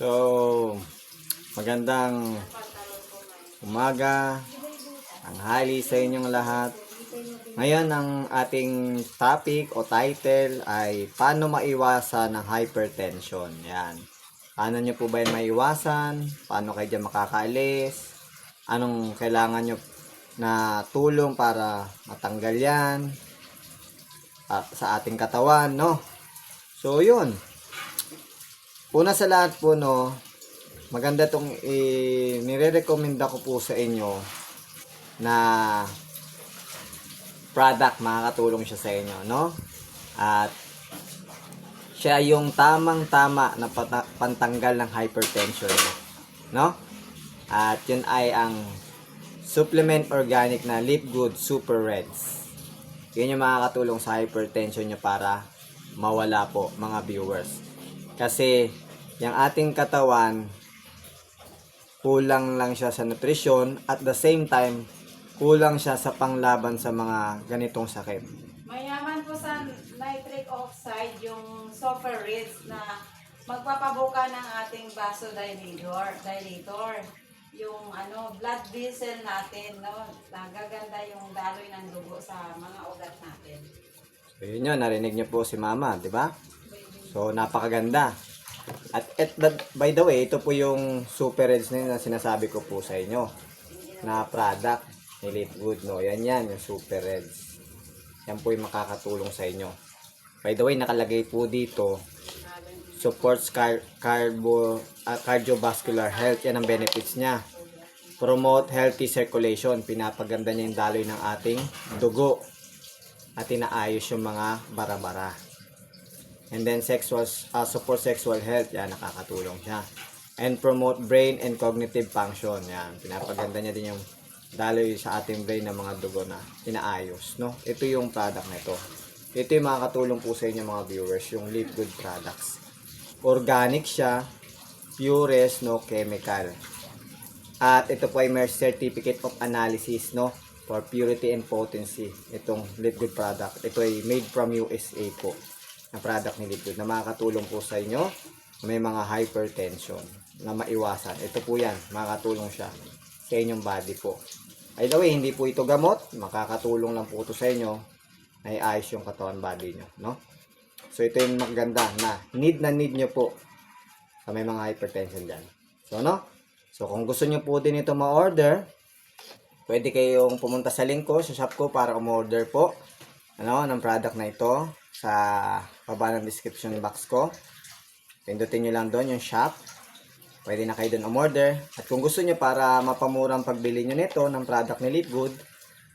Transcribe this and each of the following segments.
So, magandang umaga, tanghali sa inyong lahat. Ngayon, ang ating topic o title ay paano maiwasan ang hypertension. Yan. Paano nyo po ba yung maiwasan? Paano kayo dyan makakaalis? Anong kailangan nyo na tulong para matanggal yan sa ating katawan, no? So, yun. Una sa lahat po, no, maganda itong nire-recommenda ko po sa inyo na product, makakatulong siya sa inyo, no? At siya yung tamang-tama na pantanggal ng hypertension, no? At yun ay ang Supplement Organic na Live Good Super Reds. Yun yung makakatulong sa hypertension nyo para mawala po, mga viewers. Kasi yung ating katawan, kulang lang siya sa nutrisyon, at the same time, kulang siya sa panglaban sa mga ganitong sakit. Mayaman po sa nitric oxide yung Super Reds na magpapabuka ng ating vasodilator. Yung blood vessel natin, no? Nagaganda yung daloy ng dugo sa mga ugat natin. So yun yun, narinig niyo po si Mama, di ba? So napakaganda. At by the way, ito po yung Super Reds na sinasabi ko po sa inyo na product ni Live Good, no? Yan yung Super Reds. Yan po yung makakatulong sa inyo. By the way, nakalagay po dito, supports cardiovascular health. Yan ang benefits niya. Promote healthy circulation. Pinapaganda niya yung daloy ng ating dugo. At inaayos yung mga bara-bara. And then support sexual health. Yan, nakakatulong siya. And promote brain and cognitive function. Yan, pinapaganda niya din yung daloy sa ating brain ng mga dugo na inaayos, no? Ito yung product na ito. Ito yung makakatulong po sa inyo, mga viewers, yung Live Good products. Organic siya, purest, no chemical. At ito po ay may certificate of analysis, no, for purity and potency. Itong Live Good product. Ito ay made from USA po, na product ni Live Good, na makakatulong po sa inyo may mga hypertension na maiwasan. Ito po yan, makakatulong siya sa inyong body po. By the way, hindi po ito gamot, makakatulong lang po ito sa inyo na iayos yung katawan body nyo, no? So ito yung maganda na need nyo po sa may mga hypertension dyan. So, no? So kung gusto nyo po din ito ma-order, pwede kayong pumunta sa link ko, sa shop ko, para umorder po ng product na ito sa baba ng description box ko. Pindutin nyo lang doon yung shop. Pwede na kayo doon umorder. At kung gusto nyo para mapamurang pagbili nyo nito ng product ni Live Good,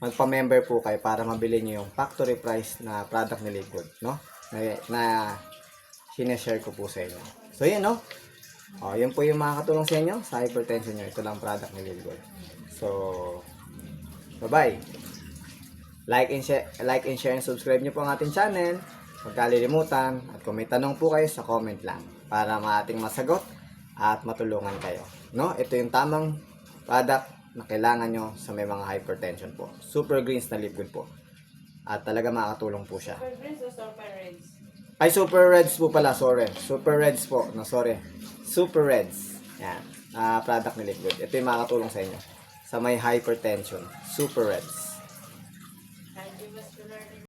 magpa-member po kayo para mabili nyo yung factory price na product ni Live Good, no? Na sineshare ko po sa inyo. So yun, no? Yun po yung makakatulong sa inyo sa hypertension nyo. Ito lang product ni Live Good. So, bye-bye. Like and share and subscribe nyo po ang ating channel. Huwag kalilimutan. At kung may tanong po kayo, sa comment lang para maating masagot at matulungan kayo, no? Ito yung tamang product na kailangan nyo sa may mga hypertension po. Super Greens na Live Good po. At talaga makakatulong po siya. Super Greens o Super Reds? Ay, Super Reds po pala, sorry. Super Reds po, no, sorry. Super Reds. Yan. Product ni Live Good. Ito yung makakatulong sa inyo sa may hypertension. Super Reds.